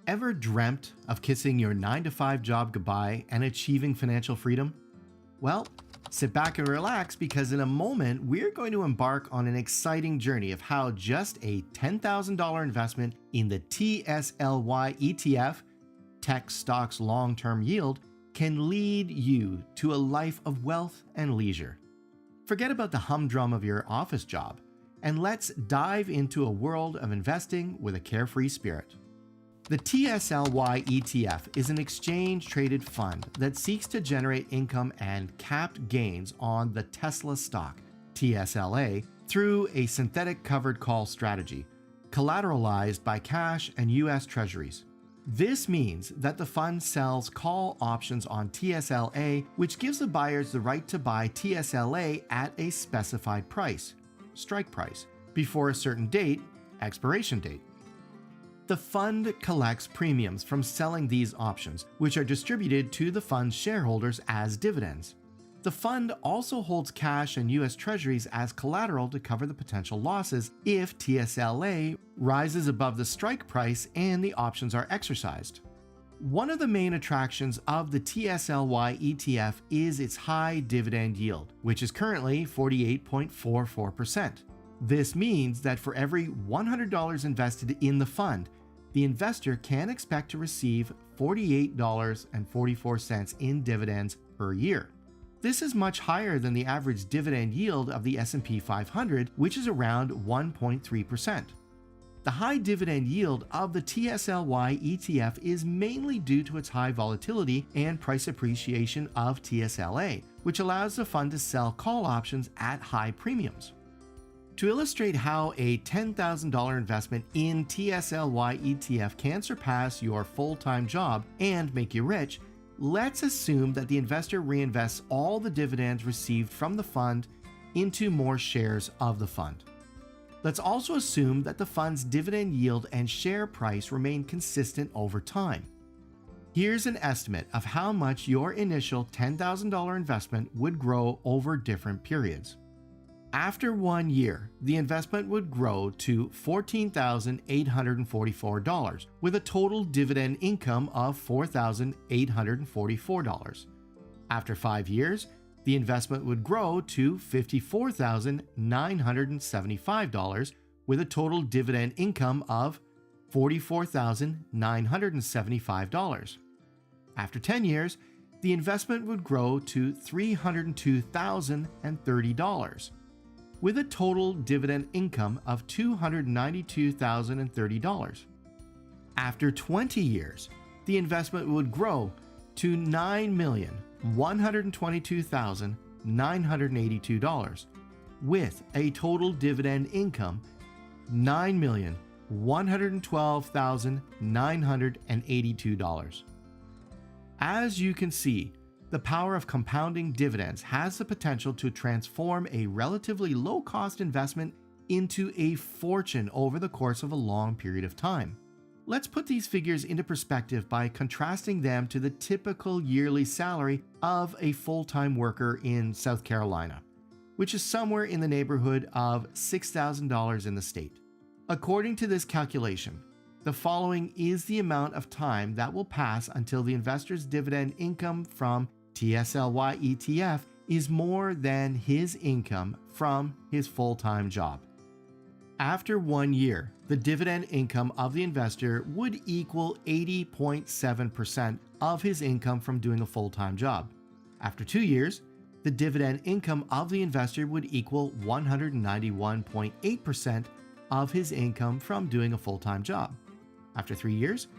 Ever dreamt of kissing your 9-to-5 job goodbye and achieving financial freedom? Well, sit back and relax because in a moment, we're going to embark on an exciting journey of how just a $10,000 investment in the TSLY ETF, Tech Stocks Long-Term Yield, can lead you to a life of wealth and leisure. Forget about the humdrum of your office job, and let's dive into a world of investing with a carefree spirit. The TSLY ETF is an exchange-traded fund that seeks to generate income and capped gains on the Tesla stock, TSLA, through a synthetic covered call strategy, collateralized by cash and U.S. Treasuries. This means that the fund sells call options on TSLA, which gives the buyers the right to buy TSLA at a specified price, strike price, before a certain date, expiration date. The fund collects premiums from selling these options, which are distributed to the fund's shareholders as dividends. The fund also holds cash and U.S. Treasuries as collateral to cover the potential losses if TSLA rises above the strike price and the options are exercised. One of the main attractions of the TSLY ETF is its high dividend yield, which is currently 48.44%. This means that for every $100 invested in the fund, the investor can expect to receive $48.44 in dividends per year. This is much higher than the average dividend yield of the S&P 500, which is around 1.3%. The high dividend yield of the TSLY ETF is mainly due to its high volatility and price appreciation of TSLA, which allows the fund to sell call options at high premiums. To illustrate how a $10,000 investment in TSLY ETF can surpass your full-time job and make you rich, let's assume that the investor reinvests all the dividends received from the fund into more shares of the fund. Let's also assume that the fund's dividend yield and share price remain consistent over time. Here's an estimate of how much your initial $10,000 investment would grow over different periods. After 1 year, the investment would grow to $14,844 with a total dividend income of $4,844. After 5 years, the investment would grow to $54,975 with a total dividend income of $44,975. After 10 years, the investment would grow to $302,030 with a total dividend income of $292,030. After 20 years, the investment would grow to $9,122,982 with a total dividend income $9,112,982. As you can see, the power of compounding dividends has the potential to transform a relatively low-cost investment into a fortune over the course of a long period of time. Let's put these figures into perspective by contrasting them to the typical yearly salary of a full-time worker in South Carolina, which is somewhere in the neighborhood of $6,000 in the state. According to this calculation, the following is the amount of time that will pass until the investor's dividend income from TSLY ETF is more than his income from his full-time job. After 1 year, the dividend income of the investor would equal 80.7% of his income from doing a full-time job. After 2 years, the dividend income of the investor would equal 191.8% of his income from doing a full-time job. After 3 years,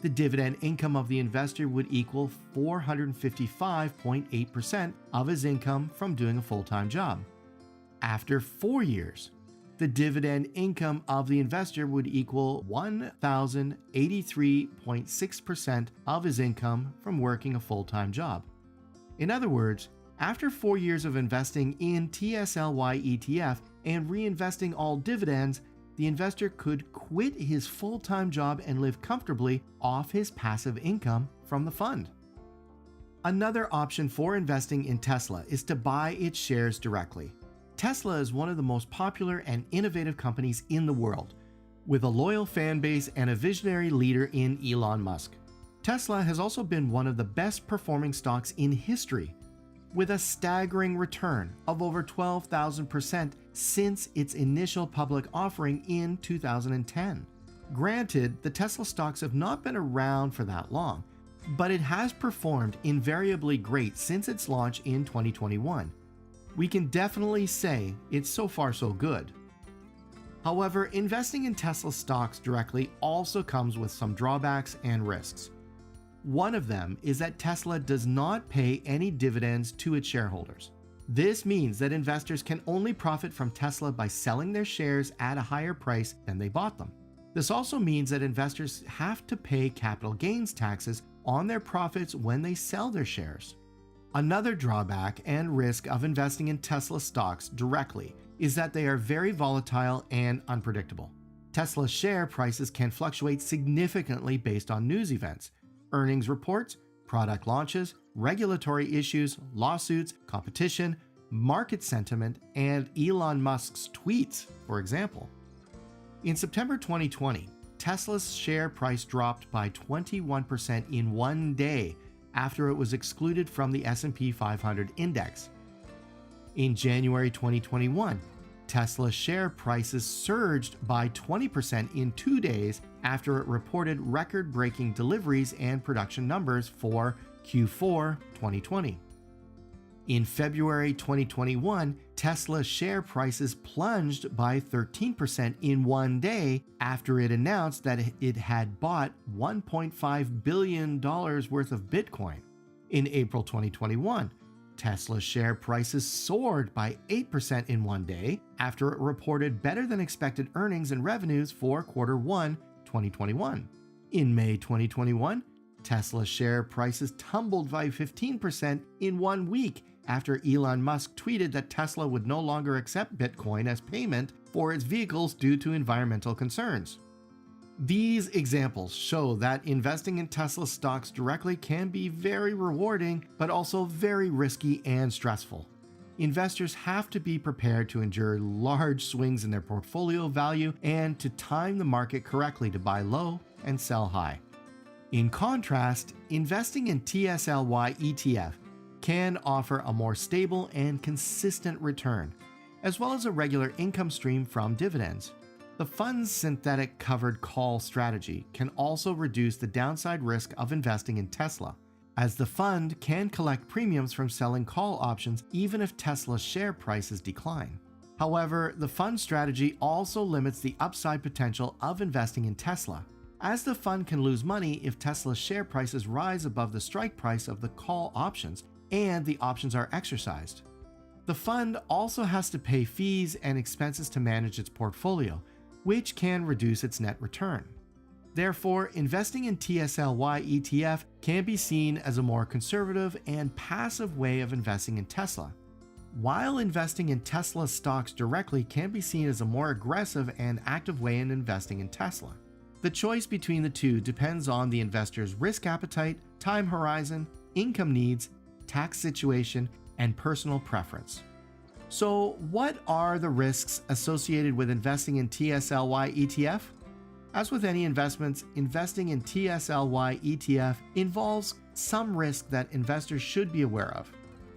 the dividend income of the investor would equal 455.8% of his income from doing a full-time job. After 4 years, the dividend income of the investor would equal 1,083.6% of his income from working a full-time job. In other words, after 4 years of investing in TSLY ETF and reinvesting all dividends, the investor could quit his full-time job and live comfortably off his passive income from the fund. Another option for investing in Tesla is to buy its shares directly. Tesla is one of the most popular and innovative companies in the world, with a loyal fan base and a visionary leader in Elon Musk. Tesla has also been one of the best performing stocks in history, with a staggering return of over 12,000% since its initial public offering in 2010. Granted, the Tesla stocks have not been around for that long, but it has performed invariably great since its launch in 2021. We can definitely say it's so far so good. However, investing in Tesla stocks directly also comes with some drawbacks and risks. One of them is that Tesla does not pay any dividends to its shareholders. This means that investors can only profit from Tesla by selling their shares at a higher price than they bought them. This also means that investors have to pay capital gains taxes on their profits when they sell their shares. Another drawback and risk of investing in Tesla stocks directly is that they are very volatile and unpredictable. Tesla share prices can fluctuate significantly based on news events, earnings reports, product launches, regulatory issues, lawsuits, competition, market sentiment, and Elon Musk's tweets, for example. In September 2020, Tesla's share price dropped by 21% in one day after it was excluded from the S&P 500 index. In January 2021, Tesla's share prices surged by 20% in 2 days after it reported record-breaking deliveries and production numbers for Q4 2020. In February 2021, Tesla's share prices plunged by 13% in one day after it announced that it had bought $1.5 billion worth of Bitcoin. In April 2021, Tesla's share prices soared by 8% in one day after it reported better than expected earnings and revenues for Q1 2021. In May 2021, Tesla's share prices tumbled by 15% in 1 week after Elon Musk tweeted that Tesla would no longer accept Bitcoin as payment for its vehicles due to environmental concerns. These examples show that investing in Tesla stocks directly can be very rewarding, but also very risky and stressful. Investors have to be prepared to endure large swings in their portfolio value and to time the market correctly to buy low and sell high. In contrast, investing in TSLY ETF can offer a more stable and consistent return, as well as a regular income stream from dividends. The fund's synthetic covered call strategy can also reduce the downside risk of investing in Tesla, as the fund can collect premiums from selling call options even if Tesla's share prices decline. However, the fund strategy also limits the upside potential of investing in Tesla, as the fund can lose money if Tesla's share prices rise above the strike price of the call options and the options are exercised. The fund also has to pay fees and expenses to manage its portfolio, which can reduce its net return. Therefore, investing in TSLY ETF can be seen as a more conservative and passive way of investing in Tesla, while investing in Tesla stocks directly can be seen as a more aggressive and active way in investing in Tesla. The choice between the two depends on the investor's risk appetite, time horizon, income needs, tax situation, and personal preference. So, what are the risks associated with investing in TSLY ETF? As with any investments, investing in TSLY ETF involves some risk that investors should be aware of.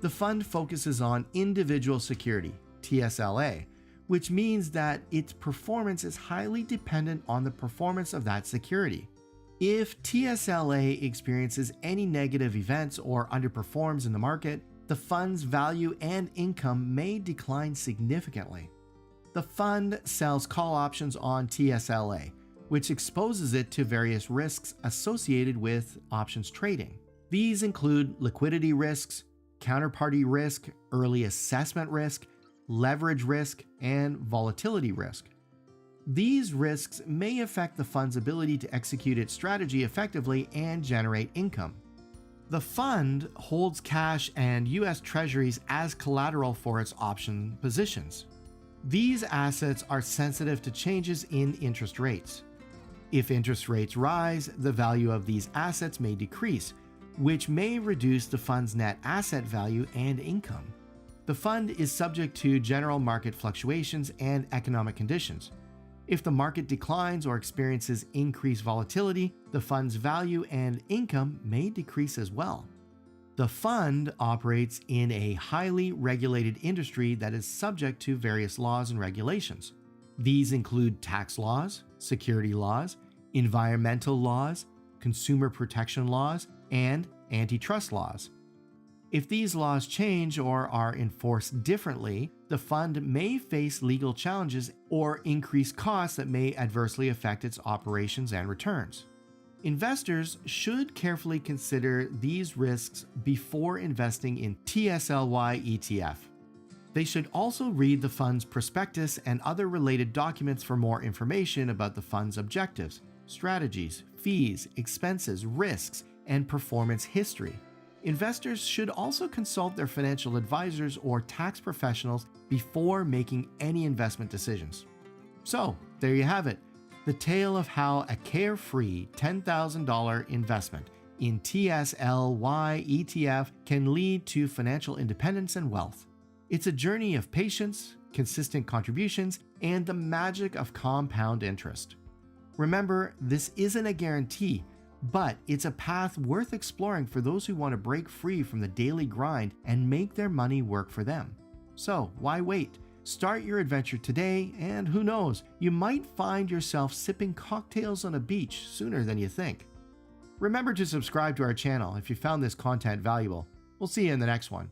The fund focuses on individual security, TSLA, which means that its performance is highly dependent on the performance of that security. If TSLA experiences any negative events or underperforms in the market, the fund's value and income may decline significantly. The fund sells call options on TSLA, which exposes it to various risks associated with options trading. These include liquidity risks, counterparty risk, early assessment risk, leverage risk, and volatility risk. These risks may affect the fund's ability to execute its strategy effectively and generate income. The fund holds cash and U.S. Treasuries as collateral for its option positions. These assets are sensitive to changes in interest rates. If interest rates rise, the value of these assets may decrease, which may reduce the fund's net asset value and income. The fund is subject to general market fluctuations and economic conditions. If the market declines or experiences increased volatility, the fund's value and income may decrease as well. The fund operates in a highly regulated industry that is subject to various laws and regulations. These include tax laws, security laws, environmental laws, consumer protection laws, and antitrust laws. If these laws change or are enforced differently, the fund may face legal challenges or increased costs that may adversely affect its operations and returns. Investors should carefully consider these risks before investing in TSLY ETF. They should also read the fund's prospectus and other related documents for more information about the fund's objectives, strategies, fees, expenses, risks, and performance history. Investors should also consult their financial advisors or tax professionals before making any investment decisions. So, there you have it. The tale of how a carefree $10,000 investment in TSLY ETF can lead to financial independence and wealth. It's a journey of patience, consistent contributions, and the magic of compound interest. Remember, this isn't a guarantee, but it's a path worth exploring for those who want to break free from the daily grind and make their money work for them. So, why wait? Start your adventure today, and who knows, you might find yourself sipping cocktails on a beach sooner than you think. Remember to subscribe to our channel if you found this content valuable. We'll see you in the next one.